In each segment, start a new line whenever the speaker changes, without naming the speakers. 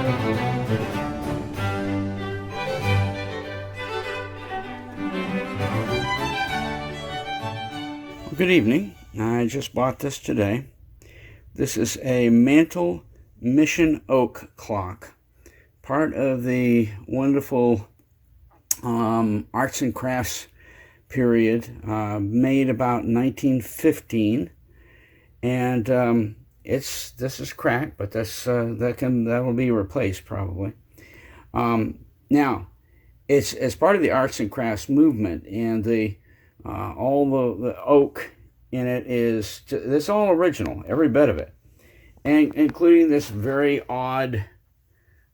Good evening. I just bought this today. This is a mantle mission oak clock, part of the wonderful arts and crafts period, made about 1915, and this is cracked, but that will be replaced probably. Now, it's part of the arts and crafts movement, and all the oak in it it's all original, every bit of it, and including this very odd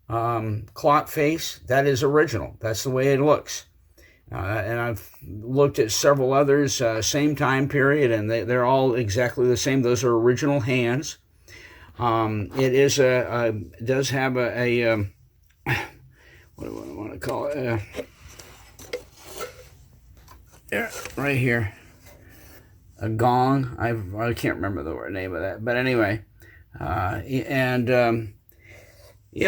clock face. That is original. That's the way it looks. And I've looked at several others, same time period, and they're all exactly the same. Those are original hands. It does have a what do I want to call it? Yeah, right here, a gong. I can't remember the name of that, but anyway, yeah,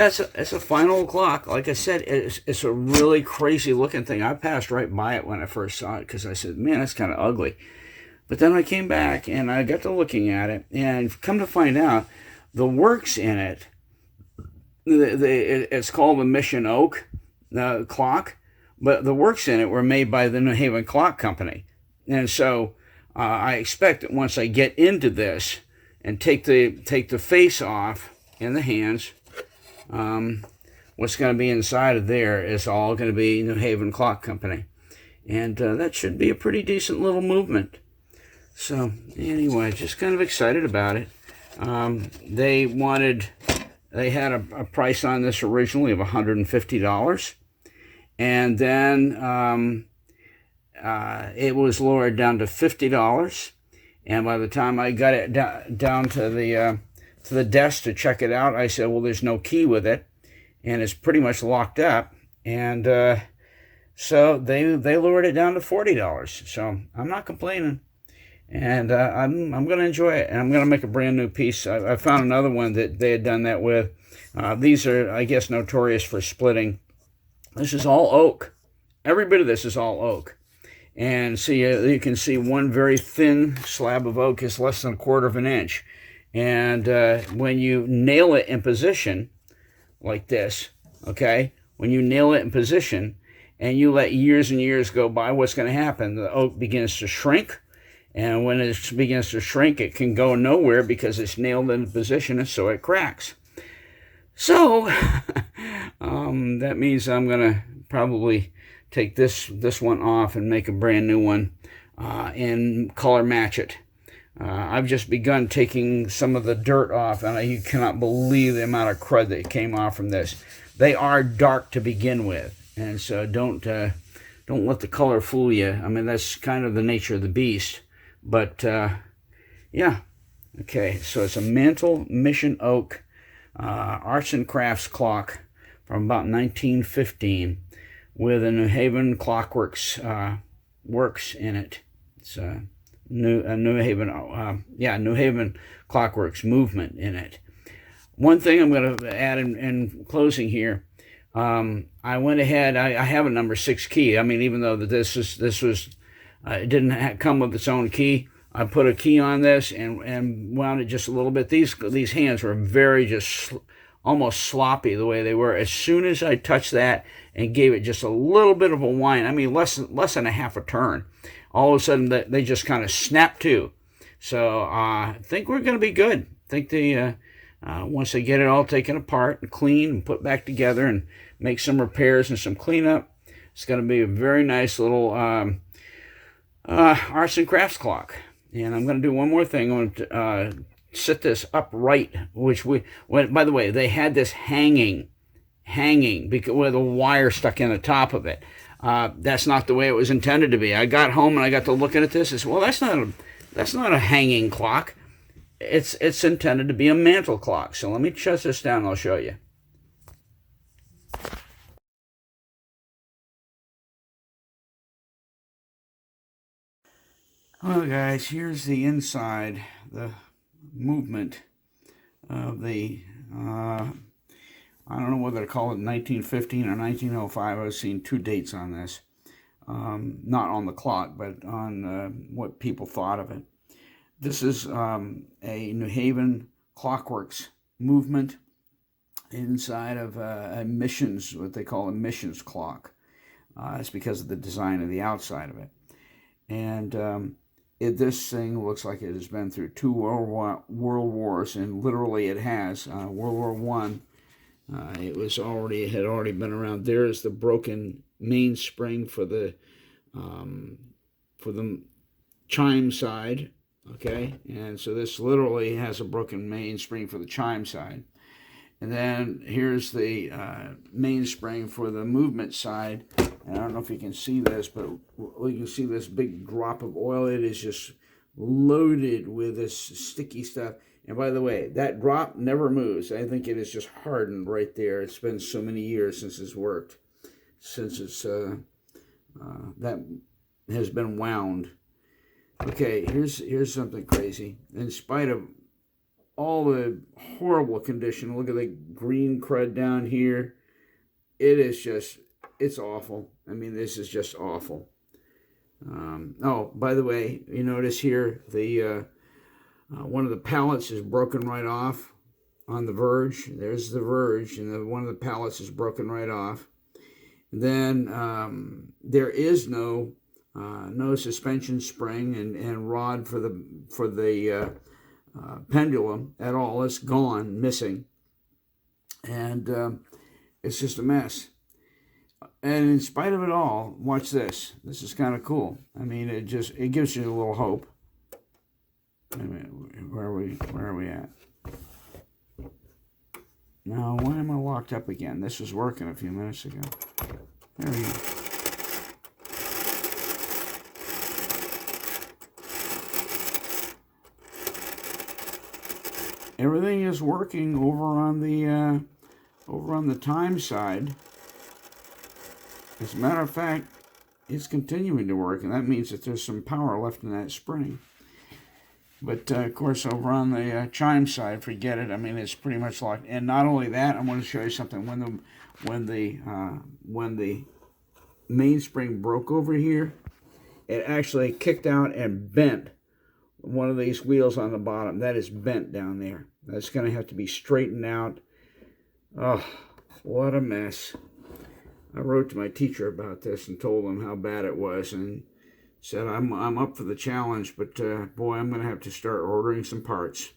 it's a fine old clock. Like I said, it's a really crazy looking thing. I passed right by it when I first saw it because I said, man, that's kind of ugly. But then I came back and I got to looking at it, and come to find out, the works in it, it's called the Mission Oak clock, but the works in it were made by the New Haven Clock Company. And so I expect that once I get into this and take the face off and the hands, what's going to be inside of there is all going to be New Haven Clock Company. And that should be a pretty decent little movement. So anyway, just kind of excited about it. They had a price on this originally of $150. And then it was lowered down to $50. And by the time I got it down to the desk to check it out, I said, well, there's no key with it, and it's pretty much locked up. And so they lowered it down to $40. So I'm not complaining, and I'm going to enjoy it, and I'm going to make a brand new piece. I found another one that they had done that with. These are, I guess, notorious for splitting. This is all oak. Every bit of this is all oak. And see, you can see one very thin slab of oak is less than 1/4 of an inch. And when you nail it in position, like this, okay, when you nail it in position and you let years and years go by, what's going to happen? The oak begins to shrink. And when it begins to shrink, it can go nowhere because it's nailed in position, and so it cracks. So that means I'm going to probably take this one off and make a brand new one and color match it. I've just begun taking some of the dirt off, and you cannot believe the amount of crud that came off from this. They are dark to begin with, and so don't let the color fool you. I mean, that's kind of the nature of the beast. But yeah, okay. So it's a Mantle Mission Oak arts and crafts clock from about 1915 with a New Haven Clockworks works in it. It's New Haven Clockworks movement in it. One thing I'm going to add in closing here, I went ahead. I have a number 6 key. I mean, even though this was it didn't come with its own key, I put a key on this and wound it just a little bit. These hands were very almost sloppy the way they were. As soon as I touched that and gave it just a little bit of a whine, I mean less than a half a turn, all of a sudden they just kind of snapped to. So I think we're going to be good. I think once they get it all taken apart and cleaned and put back together and make some repairs and some cleanup, it's going to be a very nice little arts and crafts clock. And I'm going to do one more thing. I'm going to sit this upright, by the way, they had this hanging because with a wire stuck in the top of it. That's not the way it was intended to be. I got home and I got to looking at this and said, well, that's not a hanging clock. It's intended to be a mantle clock. So let me shut this down and I'll show you. Well, guys, here's the inside, the movement of the I don't know whether to call it 1915 or 1905. I was seeing two dates on this. Not on the clock, but on what people thought of it. This is a New Haven Clockworks movement inside of a missions, what they call a missions clock. It's because of the design of the outside of it. And this thing looks like it has been through two world wars, and literally it has. World War One, it had already been around. There is the broken mainspring for the chime side. Okay, and so this literally has a broken mainspring for the chime side. And then here's the mainspring for the movement side. And I don't know if you can see this, but you can see this big drop of oil. It is just loaded with this sticky stuff. And by the way, that drop never moves. I think it is just hardened right there. It's been so many years since it's worked, since it's that has been wound. Okay, here's something crazy. In spite of all the horrible condition, look at the green crud down here. It is just, it's awful. I mean, this is just awful. Oh, by the way, you notice here the one of the pallets is broken right off on the verge. There's the verge, and one of the pallets is broken right off. And then there is no suspension spring and rod for the pendulum at all. It's gone, missing, and it's just a mess. And in spite of it all, watch this. This is kind of cool. I mean, it gives you a little hope. Wait a minute, where are we at? Now, why am I locked up again? This was working a few minutes ago. There we go. Everything is working over on the time side. As a matter of fact, it's continuing to work, and that means that there's some power left in that spring. But of course, over on the chime side, forget it. I mean, it's pretty much locked. And not only that, I want to show you something. When the mainspring broke over here, it actually kicked out and bent one of these wheels on the bottom. That is bent down there. That's going to have to be straightened out. Oh, what a mess. I wrote to my teacher about this and told him how bad it was, and said I'm up for the challenge, but boy, I'm going to have to start ordering some parts.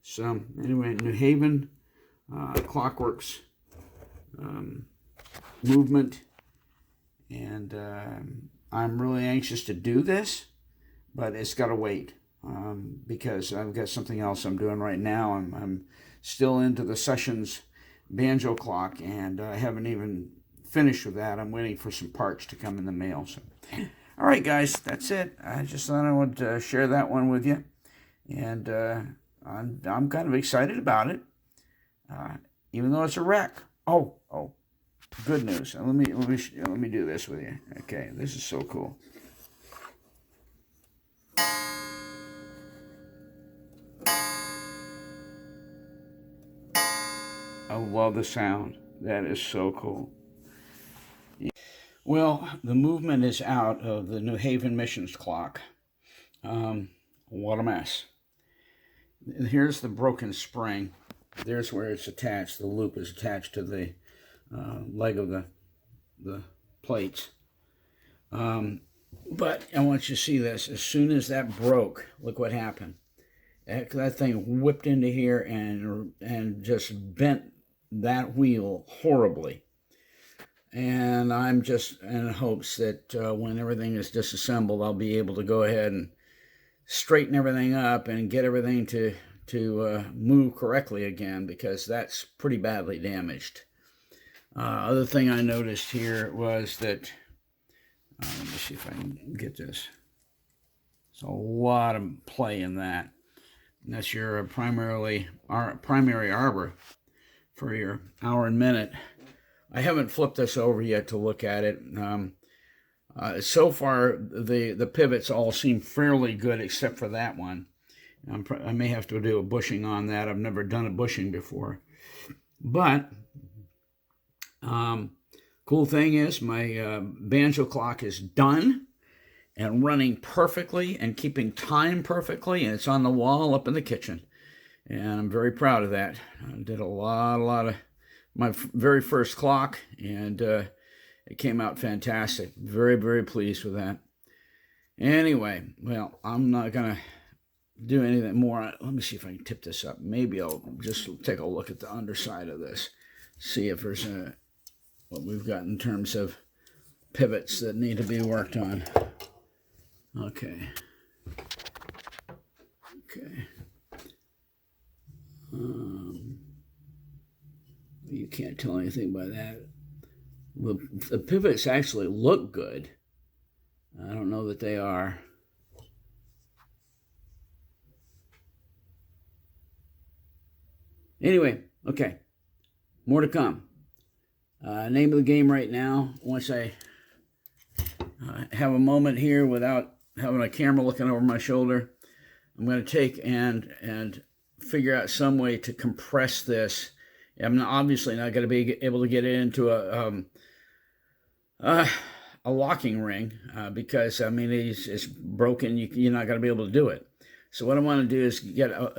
So anyway, New Haven Clockworks movement, and I'm really anxious to do this, but it's got to wait because I've got something else I'm doing right now. I'm still into the Sessions Banjo clock, and I haven't even finished with that. I'm waiting for some parts to come in the mail. So, all right, guys, that's it. I just thought I would share that one with you, and I'm kind of excited about it, even though it's a wreck. Oh, good news. Let me do this with you. Okay, this is so cool. I love the sound. That is so cool. Well, the movement is out of the New Haven Missions clock. What a mess. Here's the broken spring. There's where it's attached. The loop is attached to the leg of the plates. But I want you to see this. As soon as that broke, look what happened. That thing whipped into here and just bent that wheel horribly. And I'm just in hopes that when everything is disassembled, I'll be able to go ahead and straighten everything up and get everything to move correctly again, because that's pretty badly damaged. Other thing I noticed here was that, let me see if I can get this. There's a lot of play in that. And that's your primary arbor for your hour and minute. I haven't flipped this over yet to look at it. So far, the pivots all seem fairly good except for that one. I may have to do a bushing on that. I've never done a bushing before. But Cool thing is my banjo clock is done and running perfectly and keeping time perfectly, and it's on the wall up in the kitchen. And I'm very proud of that. I did a lot of my very first clock, and it came out fantastic. Very, very pleased with that. Anyway, well, I'm not going to do anything more. Let me see if I can tip this up. Maybe I'll just take a look at the underside of this, see if there's what we've got in terms of pivots that need to be worked on. Okay. You can't tell anything by that. The pivots actually look good. I don't know that they are. Anyway, okay. More to come. Name of the game right now, once I have a moment here without having a camera looking over my shoulder, I'm going to take and figure out some way to compress this. I'm obviously not going to be able to get it into a locking ring because, I mean, it's broken. You're not going to be able to do it. So what I want to do is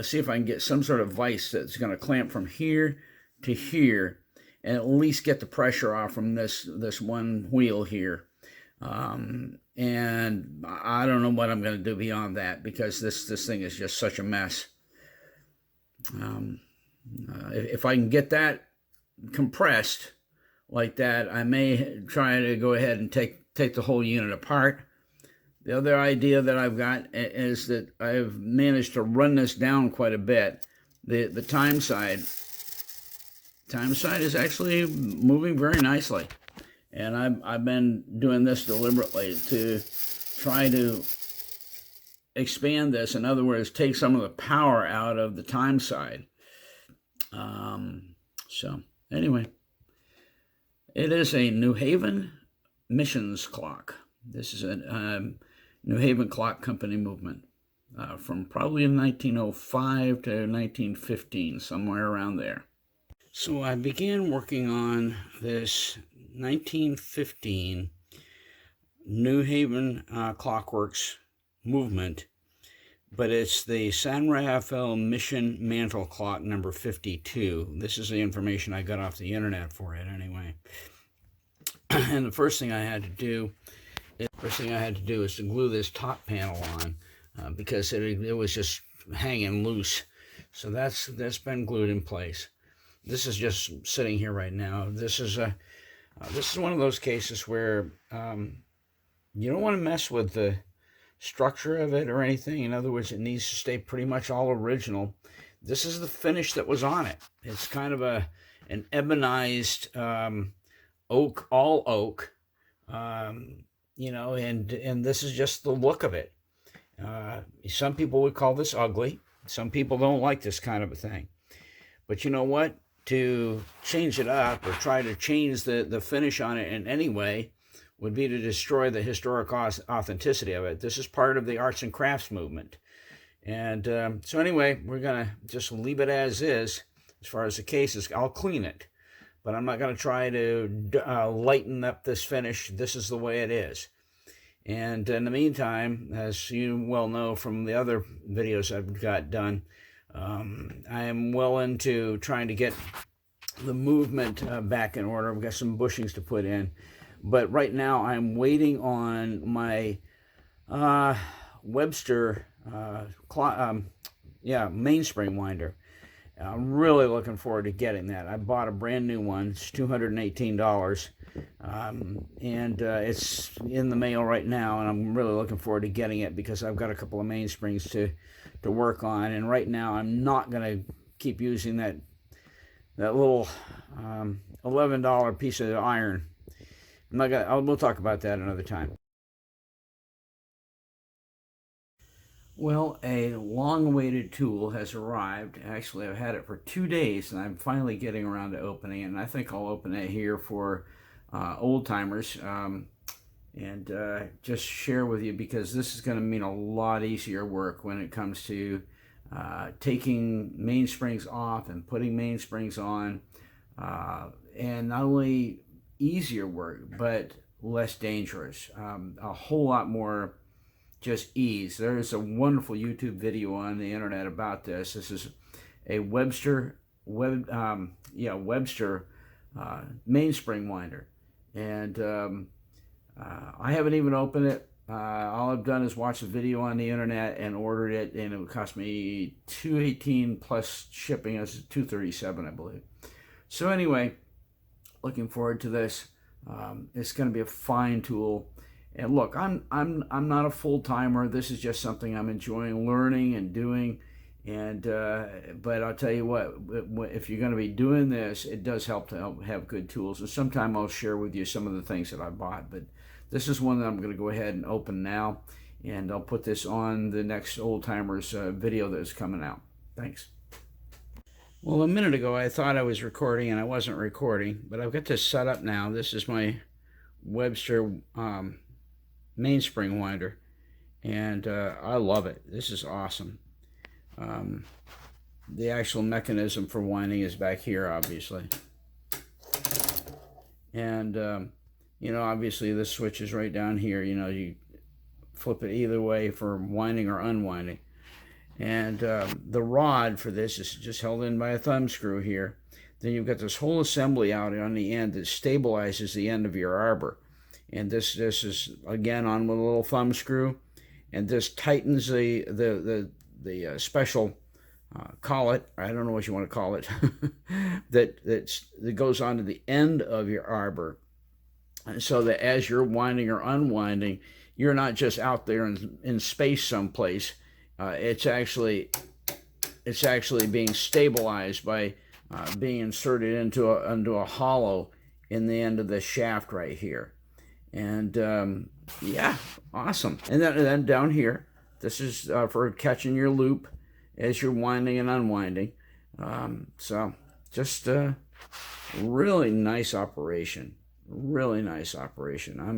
see if I can get some sort of vise that's going to clamp from here to here and at least get the pressure off from this one wheel here. And I don't know what I'm going to do beyond that because this thing is just such a mess. If I can get that compressed like that, I may try to go ahead and take the whole unit apart. The other idea that I've got is that I've managed to run this down quite a bit. The time side is actually moving very nicely, and I've been doing this deliberately to try to expand this. In other words, take some of the power out of the time side. So anyway, it is a New Haven missions clock. This is a New Haven Clock Company movement from probably in 1905 to 1915, somewhere around there. So I began working on this 1915 New Haven Clockworks movement, but it's the San Rafael Mission Mantle Clock number 52. This is the information I got off the internet for it anyway. And the first thing I had to do is to glue this top panel on because it was just hanging loose. So that's been glued in place. This is just sitting here right now. This is one of those cases where you don't want to mess with the structure of it or anything. In other words, it needs to stay pretty much all original. This is the finish that was on it. It's kind of an ebonized oak, all oak, and this is just the look of it. Some people would call this ugly. Some people don't like this kind of a thing. But you know what? To change it up or try to change the finish on it in any way would be to destroy the historic authenticity of it. This is part of the arts and crafts movement. And so anyway, we're going to just leave it as is. As far as the case is, I'll clean it. But I'm not going to try to lighten up this finish. This is the way it is. And in the meantime, as you well know from the other videos I've got done, I am well into trying to get the movement back in order. I've got some bushings to put in. But right now I'm waiting on my Webster mainspring winder. I'm really looking forward to getting that. I bought a brand new one. It's $218. And it's in the mail right now, and I'm really looking forward to getting it because I've got a couple of mainsprings to work on. And right now I'm not going to keep using that little $11 piece of iron. We'll talk about that another time. Well, a long-awaited tool has arrived. Actually, I've had it for 2 days, and I'm finally getting around to opening it. And I think I'll open it here for old-timers and just share with you, because this is going to mean a lot easier work when it comes to taking mainsprings off and putting mainsprings on. and not only easier work, but less dangerous. A whole lot more just ease. There's a wonderful YouTube video on the internet about this. This is a Webster mainspring winder, and I haven't even opened it. All I've done is watch the video on the internet and ordered it, and it would cost me $218 plus shipping. It's $237, I believe. So anyway, looking forward to this. It's going to be a fine tool. And look, I'm not a full timer. This is just something I'm enjoying learning and doing. And but I'll tell you what, if you're going to be doing this, it does help to have good tools. And sometime I'll share with you some of the things that I bought. But this is one that I'm going to go ahead and open now, and I'll put this on the next Old Timers video that's coming out. Thanks. Well, a minute ago I thought I was recording, and I wasn't recording, but I've got this set up now. This is my Webster mainspring winder, and I love it. This is awesome. The actual mechanism for winding is back here, obviously, and you know, obviously this switch is right down here. You know, you flip it either way for winding or unwinding. And the rod for this is just held in by a thumb screw here. Then you've got this whole assembly out on the end that stabilizes the end of your arbor. And this is again on with a little thumb screw, and this tightens the special collet. I don't know what you want to call it that goes onto the end of your arbor, so that as you're winding or unwinding, you're not just out there in space someplace. It's actually being stabilized by being inserted into a hollow in the end of the shaft right here. And yeah, awesome. And then down here, this is for catching your loop as you're winding and unwinding. So just really nice operation. Really nice operation. I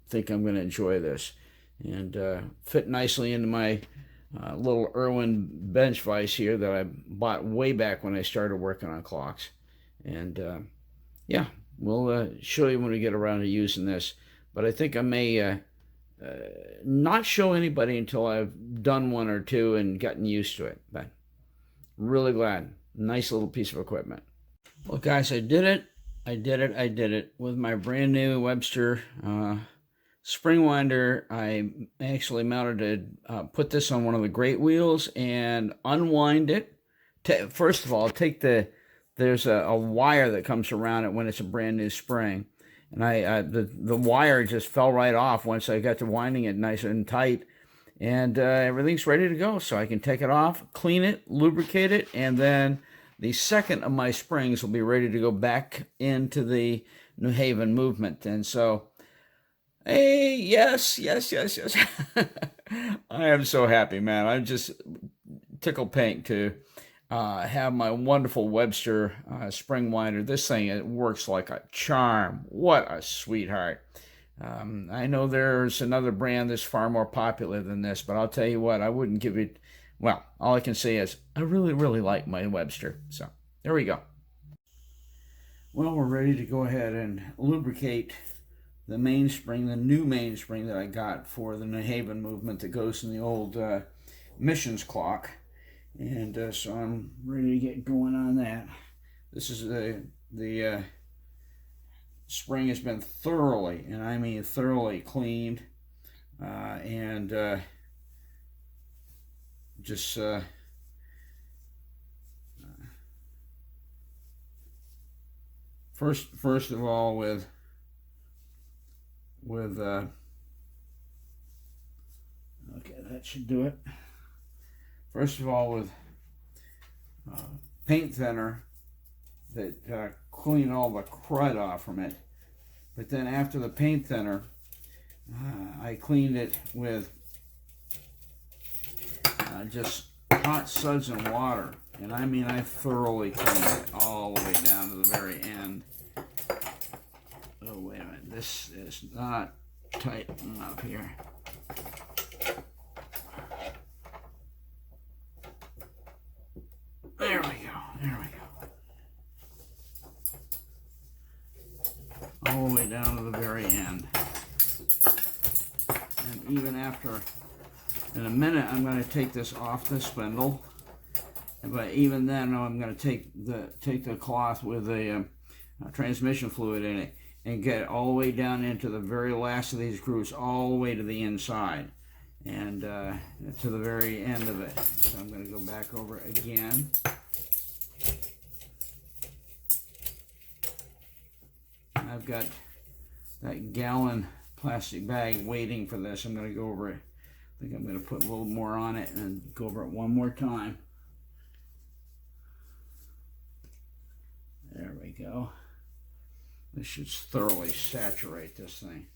think I'm going to enjoy this, and fit nicely into my little Irwin bench vise here that I bought way back when I started working on clocks. And yeah, we'll show you when we get around to using this. But I think I may not show anybody until I've done one or two and gotten used to it. But really glad. Nice little piece of equipment. Well, guys, I did it. I did it with my brand new Webster spring winder. I actually mounted put this on one of the great wheels and unwind it. First of all, there's a wire that comes around it when it's a brand new spring, and the wire just fell right off once I got to winding it nice and tight, and everything's ready to go. So I can take it off, clean it, lubricate it, and then the second of my springs will be ready to go back into the New Haven movement. And so, hey, yes. I am so happy, man. I'm just tickled pink to have my wonderful Webster spring winder. This thing, it works like a charm. What a sweetheart. I know there's another brand that's far more popular than this, but I'll tell you what, I wouldn't give it. Well, all I can say is I really, really like my Webster. So there we go. Well, we're ready to go ahead and lubricate the mainspring, the new mainspring that I got for the New Haven movement that goes in the old missions clock. And so I'm ready to get going on that. This is the spring has been thoroughly, and I mean thoroughly cleaned, and just first of all with okay, that should do it. First of all with paint thinner that clean all the crud off from it, but then after the paint thinner I cleaned it with just hot suds and water, and I mean I thoroughly cleaned it all the way down to the very end. Oh wait a minute, this is not tight enough here. There we go. all the way down to the very end. And even after, in a minute, I'm going to take this off the spindle. But even then, I'm going to take the cloth with a transmission fluid in it and get it all the way down into the very last of these grooves, all the way to the inside and to the very end of it. So I'm going to go back over it again. I've got that gallon plastic bag waiting for this. I'm going to go over it. I think I'm going to put a little more on it and go over it one more time. There we go. This should thoroughly saturate this thing.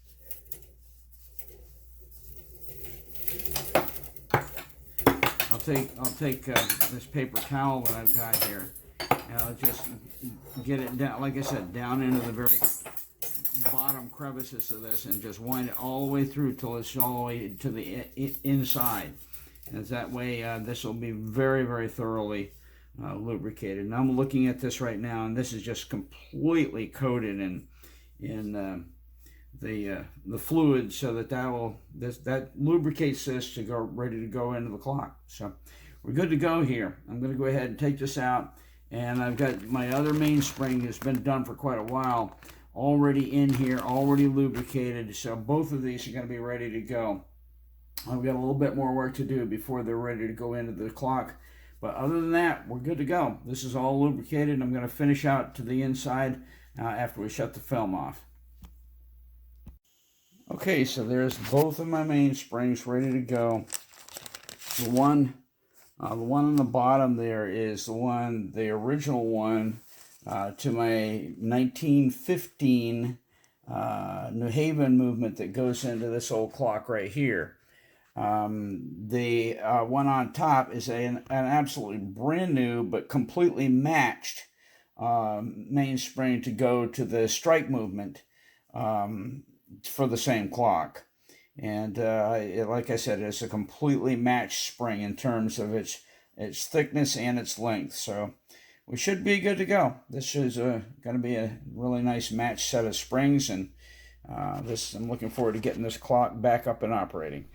I'll take this paper towel that I've got here, and I'll just get it down, like I said, down into the very bottom crevices of this, and just wind it all the way through till it's all the way to the inside. And that way, this will be very, very thoroughly lubricated. And I'm looking at this right now, and this is just completely coated in the fluid, so that lubricates this to go ready to go into the clock. So we're good to go here. I'm going to go ahead and take this out, and I've got my other mainspring that's been done for quite a while already in here, already lubricated. So both of these are going to be ready to go. I've got a little bit more work to do before they're ready to go into the clock. But other than that, we're good to go. This is all lubricated. I'm going to finish out to the inside after we shut the film off. Okay, so there's both of my mainsprings ready to go. The one on the bottom there is the original one to my 1915 New Haven movement that goes into this old clock right here. The one on top is an absolutely brand new but completely matched mainspring to go to the strike movement for the same clock. And like I said, it's a completely matched spring in terms of its thickness and its length. So we should be good to go. This is going to be a really nice matched set of springs, and I'm looking forward to getting this clock back up and operating.